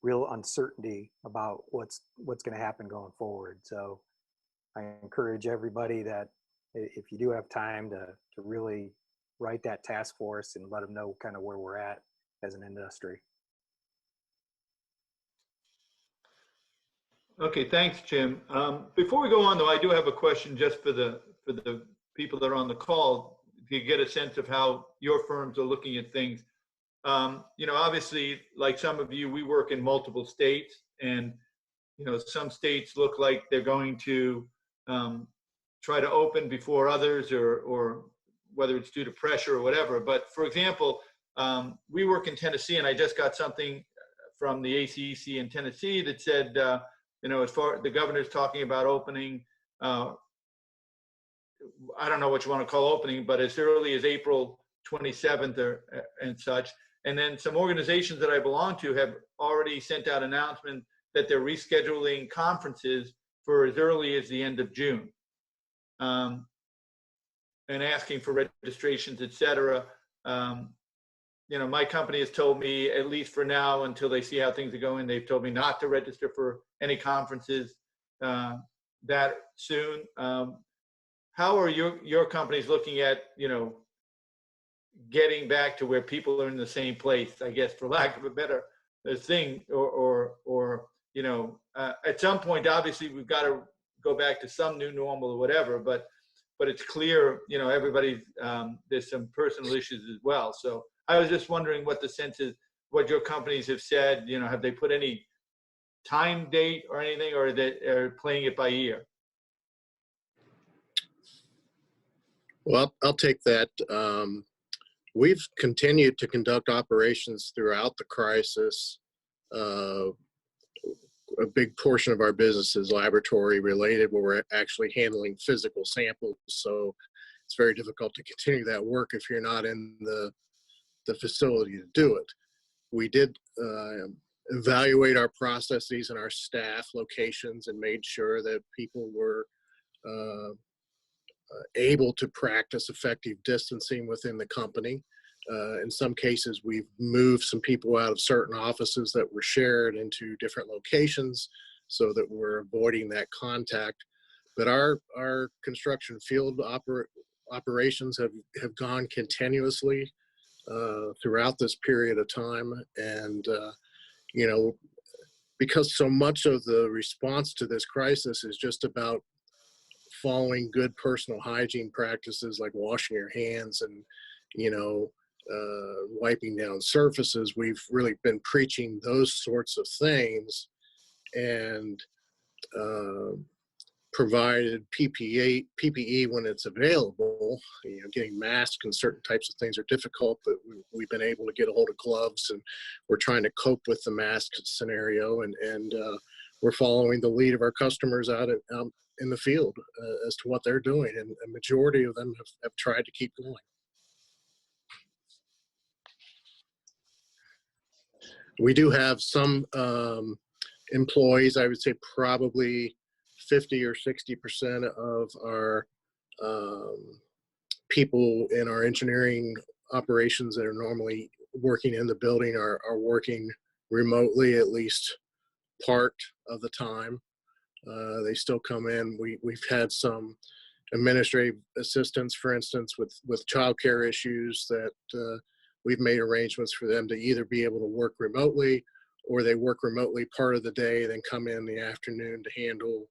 real uncertainty about what's going to happen going forward. So I encourage everybody that if you do have time to really write that task force and let them know kind of where we're at as an industry. Okay, thanks, Jim. Before we go on, though, I do have a question just for the people that are on the call to get a sense of how your firms are looking at things. Obviously, like some of you, we work in multiple states, and some states look like they're going to try to open before others, or whether it's due to pressure or whatever. But for example, we work in Tennessee, and I just got something from the ACEC in Tennessee that said, as far the governor's talking about opening, I don't know what you want to call opening, but as early as April 27th and such. And then some organizations that I belong to have already sent out announcements that they're rescheduling conferences for as early as the end of June, and asking for registrations, et cetera. My company has told me, at least for now, until they see how things are going, they've told me not to register for any conferences that soon. How are your companies looking at, getting back to where people are in the same place, I guess, for lack of a better thing, or at some point, obviously, we've got to go back to some new normal or whatever, but it's clear, everybody, there's some personal issues as well. So I was just wondering what the sense is, what your companies have said, have they put any time date or anything, or are playing it by ear? Well, I'll take that. We've continued to conduct operations throughout the crisis. A big portion of our business is laboratory related, where we're actually handling physical samples. So it's very difficult to continue that work if you're not in the facility to do it. We did evaluate our processes and our staff locations and made sure that people were able to practice effective distancing within the company. In some cases, we've moved some people out of certain offices that were shared into different locations so that we're avoiding that contact. But our construction field operations have gone continuously throughout this period of time. And, because so much of the response to this crisis is just about following good personal hygiene practices like washing your hands and, wiping down surfaces, we've really been preaching those sorts of things. And provided PPE when it's available. Getting masks and certain types of things are difficult, but we've been able to get a hold of gloves, and we're trying to cope with the mask scenario, and we're following the lead of our customers out in the field as to what they're doing, and a majority of them have tried to keep going. We do have some employees, I would say probably 50 or 60% of our people in our engineering operations that are normally working in the building are working remotely at least part of the time. They still come in. We've had some administrative assistants, for instance, with childcare issues that we've made arrangements for them to either be able to work remotely, or they work remotely part of the day, then come in the afternoon to handle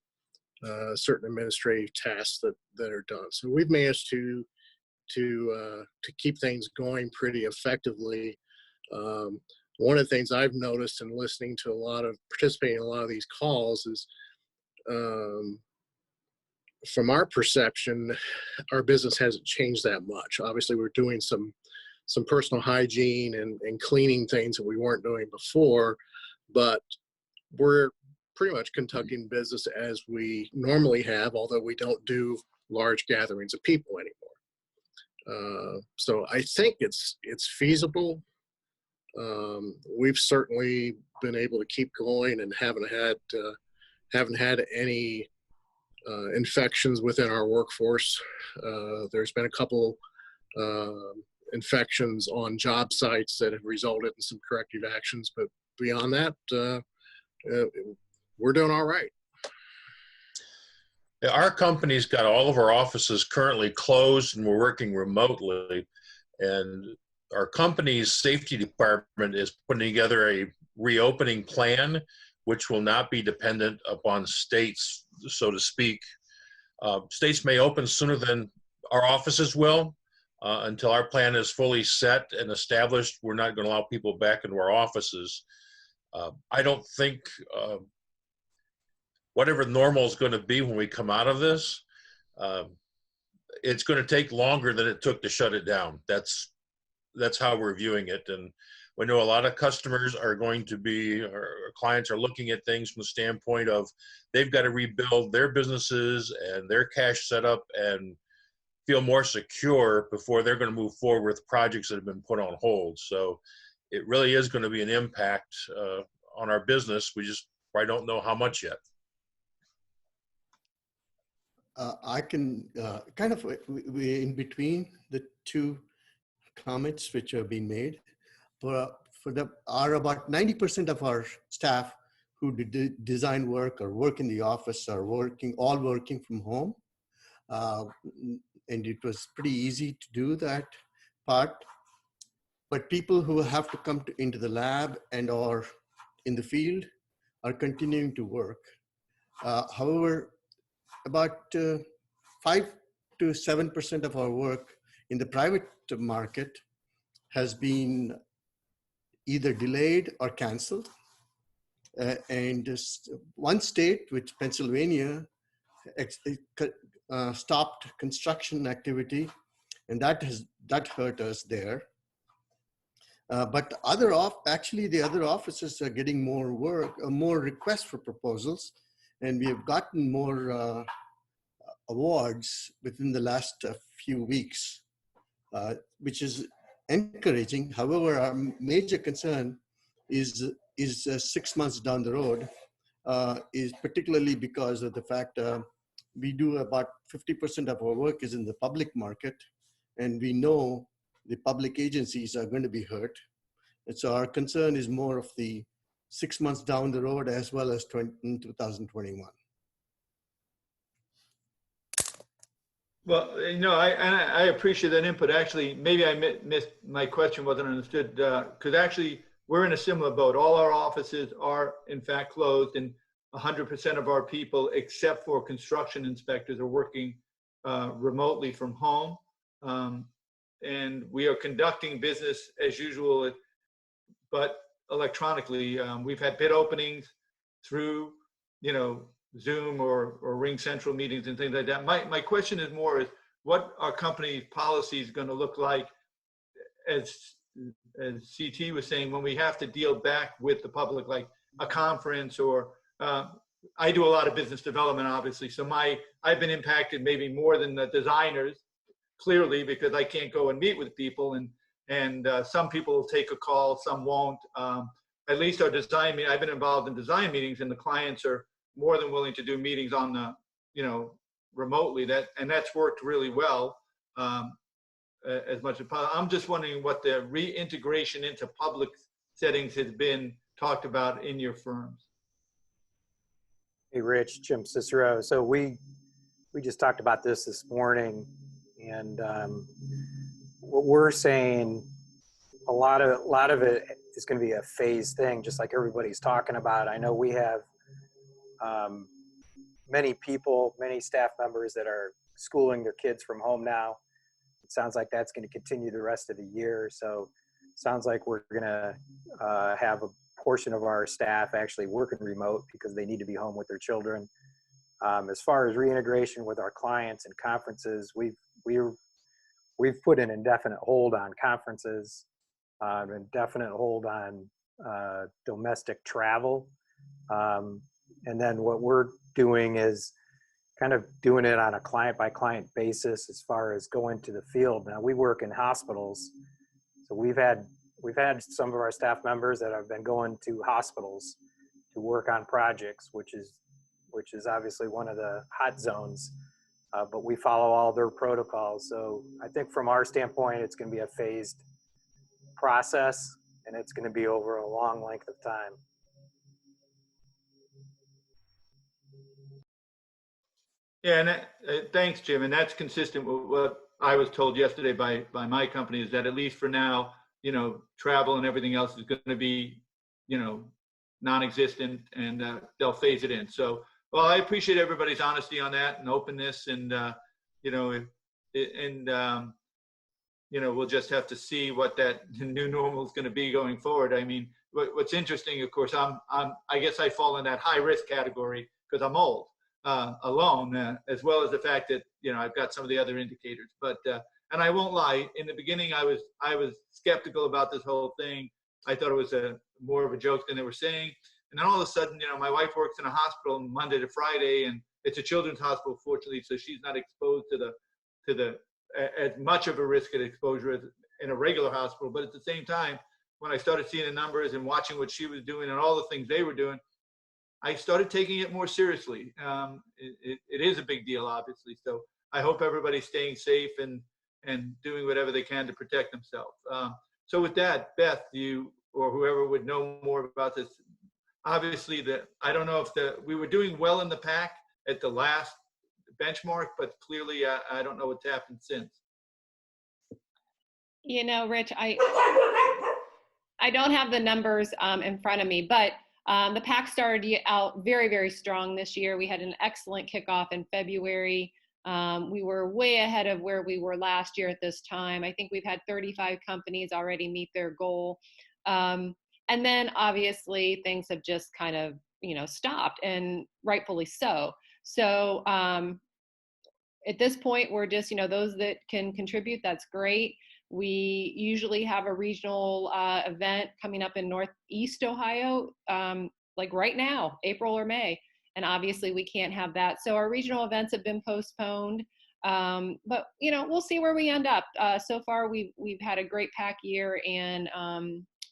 certain administrative tasks that are done. So we've managed to keep things going pretty effectively. One of the things I've noticed in listening to participating in a lot of these calls is, from our perception, our business hasn't changed that much. Obviously, we're doing some personal hygiene and cleaning things that we weren't doing before, but we're pretty much conducting business as we normally have, although we don't do large gatherings of people anymore. So I think it's feasible. We've certainly been able to keep going and haven't had any infections within our workforce. There's been a couple infections on job sites that have resulted in some corrective actions, but beyond that, we're doing all right. Yeah, our company's got all of our offices currently closed, and we're working remotely. And our company's safety department is putting together a reopening plan, which will not be dependent upon states, so to speak. States may open sooner than our offices will. Until our plan is fully set and established, we're not going to allow people back into our offices. I don't think whatever normal is going to be when we come out of this, it's going to take longer than it took to shut it down. That's how we're viewing it. And we know a lot of customers are going to be, or clients are looking at things from the standpoint of they've got to rebuild their businesses and their cash setup and feel more secure before they're going to move forward with projects that have been put on hold. So it really is going to be an impact on our business. We just probably don't know how much yet. I can kind of, we're in between the two comments which are being made. Are about 90% of our staff who did design work or work in the office are all working from home. And it was pretty easy to do that part. But people who have to come into the lab and or in the field are continuing to work. However, about 5 to 7% of our work in the private market has been either delayed or canceled. And just one state, which Pennsylvania, stopped construction activity, and that hurt us there. But actually the other offices are getting more work, more requests for proposals, and we have gotten more awards within the last few weeks, which is encouraging. However, our major concern is 6 months down the road, is particularly because of the fact we do about 50% of our work is in the public market, and we know the public agencies are going to be hurt. And so our concern is more of the 6 months down the road as well as in 2021. Well, I appreciate that input. Actually, maybe I missed, my question wasn't understood, because actually we're in a similar boat. All our offices are in fact closed, and 100% of our people, except for construction inspectors, are working remotely from home. And we are conducting business as usual, but electronically. We've had bid openings through, the Zoom or Ring Central meetings and things like that. My question is more is what are company policies going to look like as CT was saying, when we have to deal back with the public, like a conference or I do a lot of business development, obviously. So I've been impacted maybe more than the designers, clearly, because I can't go and meet with people, and some people will take a call, some won't. At least our design meeting, I've been involved in design meetings, and the clients are more than willing to do meetings on the, remotely. That's worked really well. As much as possible. I'm just wondering what the reintegration into public settings has been talked about in your firms. Hey, Rich, Jim Cicero. So we just talked about this morning, and what we're saying, a lot of it is going to be a phased thing, just like everybody's talking about. I know we have many staff members that are schooling their kids from home now. It sounds like that's going to continue the rest of the year. So it sounds like we're going to have a portion of our staff actually working remote because they need to be home with their children. As far as reintegration with our clients and conferences, we've put an indefinite hold on conferences, indefinite hold on domestic travel. And then what we're doing is kind of doing it on a client-by-client basis as far as going to the field. Now, we work in hospitals, so we've had some of our staff members that have been going to hospitals to work on projects, which is obviously one of the hot zones, but we follow all their protocols. So I think from our standpoint, it's going to be a phased process, and it's going to be over a long length of time. Yeah, and thanks, Jim. And that's consistent with what I was told yesterday by my company, is that at least for now, travel and everything else is going to be, non-existent, and they'll phase it in. So, well, I appreciate everybody's honesty on that and openness, and we'll just have to see what that new normal is going to be going forward. I mean, what's interesting, of course, I guess I fall in that high risk category because I'm old. Alone, as well as the fact that I've got some of the other indicators. But and I won't lie, in the beginning I was skeptical about this whole thing. I thought it was more of a joke than they were saying. And then all of a sudden, my wife works in a hospital Monday to Friday, and it's a children's hospital, fortunately, so she's not exposed to the as much of a risk of exposure as in a regular hospital. But at the same time, when I started seeing the numbers and watching what she was doing and all the things they were doing, I started taking it more seriously. It is a big deal, obviously. So I hope everybody's staying safe and doing whatever they can to protect themselves. So with that, Beth, you or whoever would know more about this, obviously I don't know if we were doing well in the pack at the last benchmark, but clearly I don't know what's happened since. Rich, I don't have the numbers in front of me, but the pack started out very, very strong this year. We had an excellent kickoff in February. We were way ahead of where we were last year at this time. I think we've had 35 companies already meet their goal. And then obviously things have just kind of, stopped, and rightfully so. So at this point, we're just, those that can contribute, that's great. We usually have a regional event coming up in Northeast Ohio, like right now, April or May. And obviously we can't have that. So our regional events have been postponed. But, we'll see where we end up. So far, we've had a great pack year. And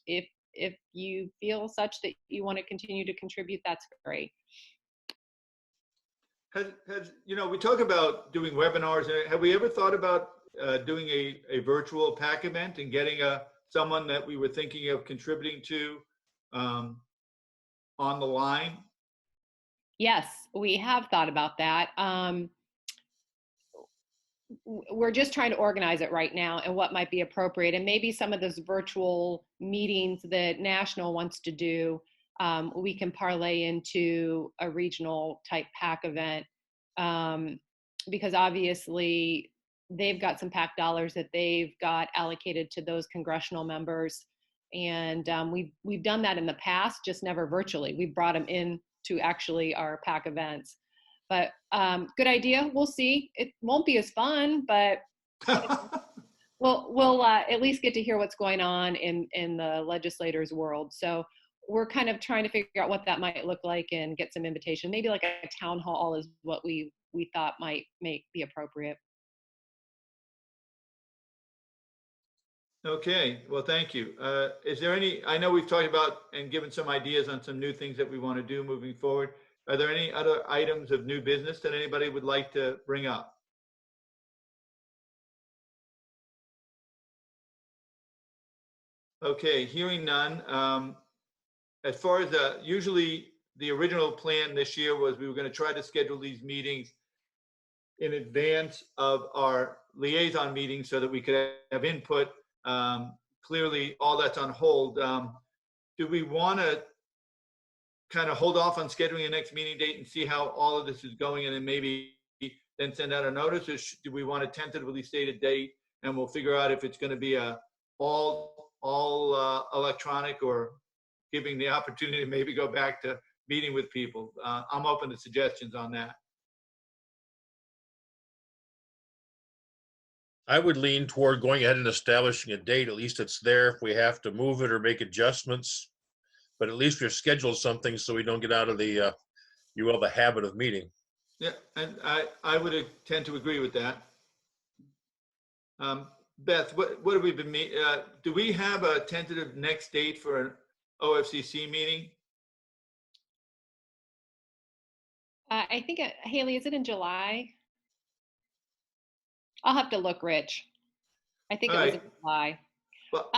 if you feel such that you want to continue to contribute, that's great. We talk about doing webinars. Have we ever thought about doing a virtual pack event and getting someone that we were thinking of contributing to on the line? Yes, we have thought about that. We're just trying to organize it right now and what might be appropriate, and maybe some of those virtual meetings that National wants to do, we can parlay into a regional type pack event, because obviously they've got some PAC dollars that they've got allocated to those congressional members. And we've done that in the past, just never virtually. We brought them in to actually our PAC events. But good idea. We'll see. It won't be as fun, but we'll at least get to hear what's going on in the legislators' world. So we're kind of trying to figure out what that might look like and get some invitation. Maybe like a town hall is what we thought might be appropriate. Okay, well, thank you. Is there any, I know we've talked about and given some ideas on some new things that we want to do moving forward. Are there any other items of new business that anybody would like to bring up? Okay, hearing none. As far as usually the original plan this year was we were going to try to schedule these meetings in advance of our liaison meeting so that we could have input. Clearly, all that's on hold. Do we want to kind of hold off on scheduling a next meeting date and see how all of this is going, and then maybe then send out a notice? Or do we want to tentatively state a date and we'll figure out if it's going to be a all electronic, or giving the opportunity to maybe go back to meeting with people? I'm open to suggestions on that. I would lean toward going ahead and establishing a date. At least it's there if we have to move it or make adjustments. But at least we're scheduled something so we don't get out of the, the habit of meeting. Yeah, and I would tend to agree with that. Beth, what have we been, do we have a tentative next date for an OFCC meeting? I think, Haley, is it in July? I'll have to look, Rich. I think it was in July. Well,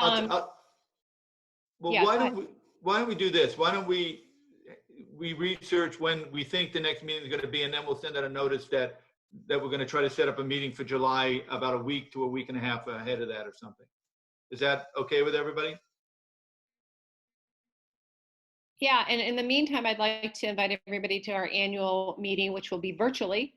well, yeah, why don't we do this? Why don't we research when we think the next meeting is going to be, and then we'll send out a notice that we're going to try to set up a meeting for July about a week to a week and a half ahead of that or something. Is that okay with everybody? Yeah, and in the meantime, I'd like to invite everybody to our annual meeting, which will be virtually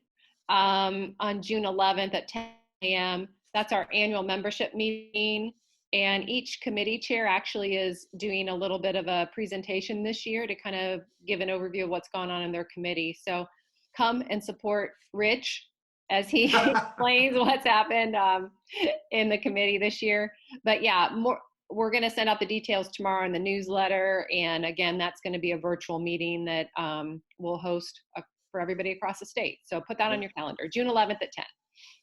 on June 11th at 10 a.m. That's our annual membership meeting. And each committee chair actually is doing a little bit of a presentation this year to kind of give an overview of what's going on in their committee. So come and support Rich as he explains what's happened in the committee this year. But yeah, we're going to send out the details tomorrow in the newsletter. And again, that's going to be a virtual meeting that we'll host for everybody across the state. So put that on your calendar, June 11th at 10.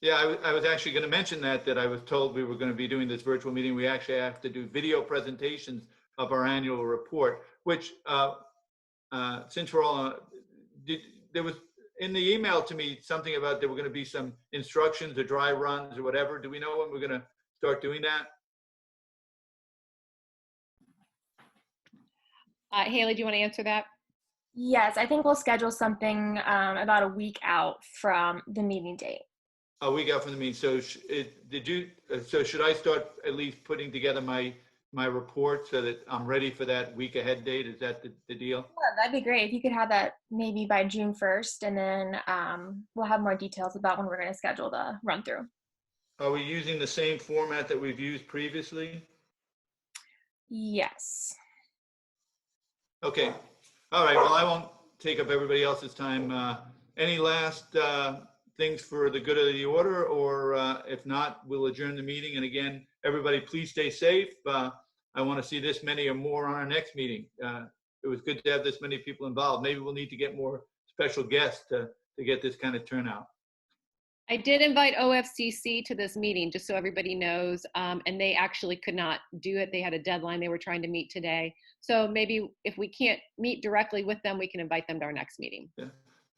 Yeah, I was actually going to mention that I was told we were going to be doing this virtual meeting. We actually have to do video presentations of our annual report, which since we're all there was in the email to me something about there were going to be some instructions or dry runs or whatever. Do we know when we're going to start doing that? Haley, do you want to answer that? Yes, I think we'll schedule something about a week out from the meeting date. A week out from the meeting. So so should I start at least putting together my report so that I'm ready for that week ahead date? Is that the deal? Yeah, that'd be great if you could have that maybe by June 1st, and then we'll have more details about when we're going to schedule the run through. Are we using the same format that we've used previously? Yes. Okay. All right. Well, I won't take up everybody else's time. Any last things for the good of the order, or if not, we'll adjourn the meeting. And again, everybody, please stay safe. I want to see this many or more on our next meeting. It was good to have this many people involved. Maybe we'll need to get more special guests to get this kind of turnout. I did invite OFCC to this meeting, just so everybody knows, and they actually could not do it. They had a deadline they were trying to meet today. So maybe if we can't meet directly with them, we can invite them to our next meeting. Yeah.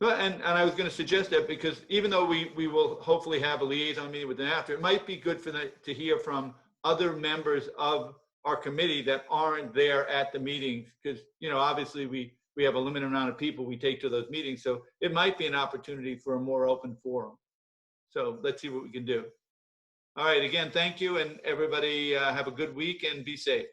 Well, and I was going to suggest that because even though we will hopefully have a liaison meeting with them after, it might be good for them to hear from other members of our committee that aren't there at the meetings, because, you know, obviously we have a limited amount of people we take to those meetings. So it might be an opportunity for a more open forum. So let's see what we can do. All right. Again, thank you. And everybody have a good week and be safe.